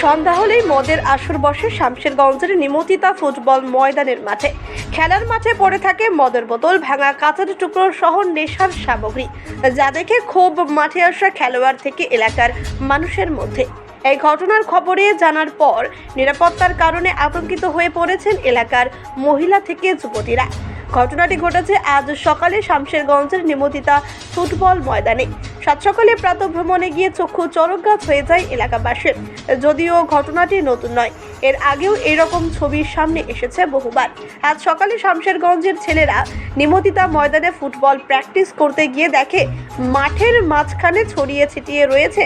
সন্ধ্যা হলেই মদের আসর বসে শামশেরগঞ্জের নিমতিতা ফুটবল ময়দানের মাঠে। খেলার মাঠে পড়ে থাকে মদের বোতল, ভাঙা কাঁচের টুকরো সহ নেশার সামগ্রী, যা দেখে ক্ষোভ মাঠে আসা খেলোয়াড় থেকে এলাকার মানুষের মধ্যে। এই ঘটনার খবরে জানার পর নিরাপত্তার কারণে আতঙ্কিত হয়ে পড়েছেন এলাকার মহিলা থেকে যুবতীরা। ঘটনাটি ঘটেছে আজ সকালে শামশেরগঞ্জের নিমতিতা ফুটবল ময়দানে। সাত সকালে প্রাতঃভ্রমণে গিয়ে চক্ষু চরকগাছ হয়ে যায় এলাকাবাসীর। যদিও ঘটনাটি নতুন নয়, এর আগেও এরকম ছবির সামনে এসেছে বহুবার। আজ সকালে শামশেরগঞ্জের ছেলেরা নিমতিতা ময়দানে ফুটবল প্র্যাকটিস করতে গিয়ে দেখে মাঠের মাঝখানে ছড়িয়ে ছিটিয়ে রয়েছে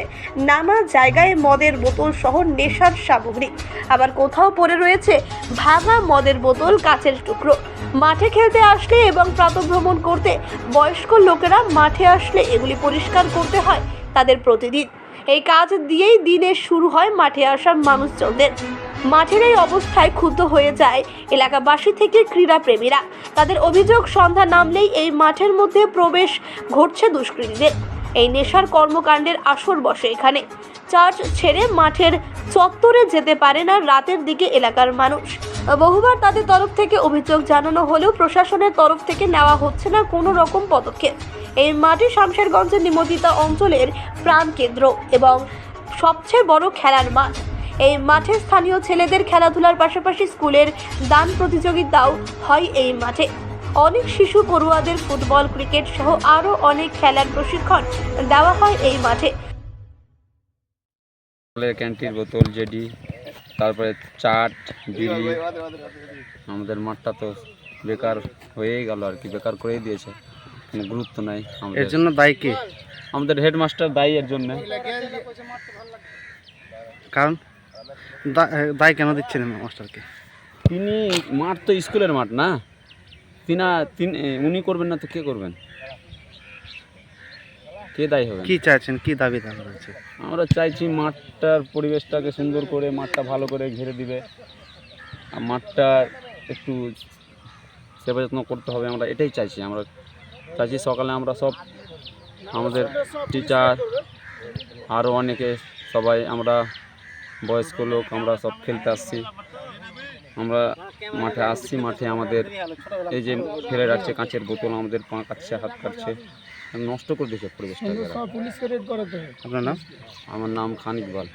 নানা জায়গায় মদের বোতল সহ নেশার সামগ্রী। আবার কোথাও পড়ে রয়েছে ভাঙা মদের বোতল, কাচের টুকরো। মাঠে খেলতে আসলে এবং প্রাতঃভ্রমণ করতে বয়স্ক লোকেরা মাঠে আসলে এগুলি পরিষ্কার করতে হয় তাদের প্রতিদিন। এই কাজ দিয়েই দিনের শুরু হয় মাঠে আসা মানুষজনদের। মাঠের এই অবস্থায় ক্ষুব্ধ হয়ে যায় এলাকাবাসী থেকে ক্রীড়াপ্রেমীরা। তাদের অভিযোগ, সন্ধ্যা নামলেই এই মাঠের মধ্যে প্রবেশ ঘটছে দুষ্কৃতীদের। এই নেশার কর্মকাণ্ডের আসর বসে এখানে। চার্চ ছেড়ে মাঠের চত্বরে যেতে পারে না রাতের দিকে এলাকার মানুষ। বহুবার তাদের তরফ থেকে অভিযোগ জানানো হলেও প্রশাসনের তরফ থেকে নেওয়া হচ্ছে না কোনো রকম পদক্ষেপ। এই মাঠে শামশেরগঞ্জের নিমতিতা অঞ্চলের প্রাণকেন্দ্র এবং সবচেয়ে বড় খেলার মাঠ। এই মাঠে স্থানীয় ছেলেদের খেলাধুলার পাশাপাশি স্কুলের দান প্রতিযোগিতাও হয় এই মাঠে। অনেক শিশু পড়ুয়াদের ফুটবল, ক্রিকেট সহ আরও অনেক খেলার প্রশিক্ষণ দেওয়া হয় এই মাঠে। ক্যান্টির বোতল, জেডি, তারপরে চাট, বিড়ি, আমাদের মাঠটা তো বেকার হয়েই গেল আর কি, বেকার করেই দিয়েছে, কোনো গুরুত্ব নাই। এর জন্য দায়ী কে? আমাদের হেডমাস্টার দায়ী এর জন্য। কারণ দায় কেন দিচ্ছেন মাস্টারকে? তিনি, মাঠ তো স্কুলের মাঠ না, উনি করবেন না তো কে করবেন? কে দায়ী হবে? কি চাইছেন, কি দাবি দাবা রয়েছে? আমরা চাইছি মাঠটার পরিবেশটাকে সুন্দর করে, মাঠটা ভালো করে ঘিরে দিবে, আর মাঠটা একটু সেবা যত্ন করতে হবে। আমরা এটাই চাইছি। আমরা চাইছি সকালে আমরা সব, আমাদের টিচার আরও অনেকে, সবাই আমরা বয়স্ক লোক, আমরা সব খেলতে আসছি। আমরা মাঠে আসছি, মাঠে আমাদের এই যে ফেলে রাখছে কাঁচের বোতল, আমাদের পা কাটছে, হাত কাটছে, নষ্ট করে দিয়েছে পরিবেশটা। আপনার নাম? আমার নাম খান ইকবাল।